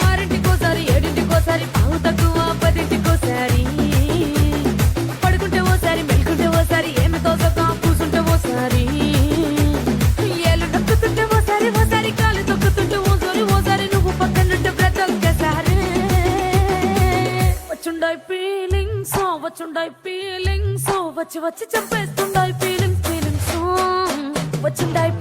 ఆరింటికోసారి ఏడింటికోసారి పావు తక్కువ పదింటికోసారి పడుకుంటే ఓసారి మెలుకుంటే ఓసారి ఏమి తోసక కూసుంటే ఓసారి ఏళ్ళు నొక్కుతుంటే ఓసారి ఓసారి కాలు తొక్కుతుంటే ఓసారి ఓసారి నువ్వు పక్కనుంటే ప్రతి ఒక్కసారి వచ్చుండాయి ఫీలింగ్స్ వచ్చి వచ్చి చంపేస్తుండాయి ఫీలింగ్స్ వచ్చుండాయి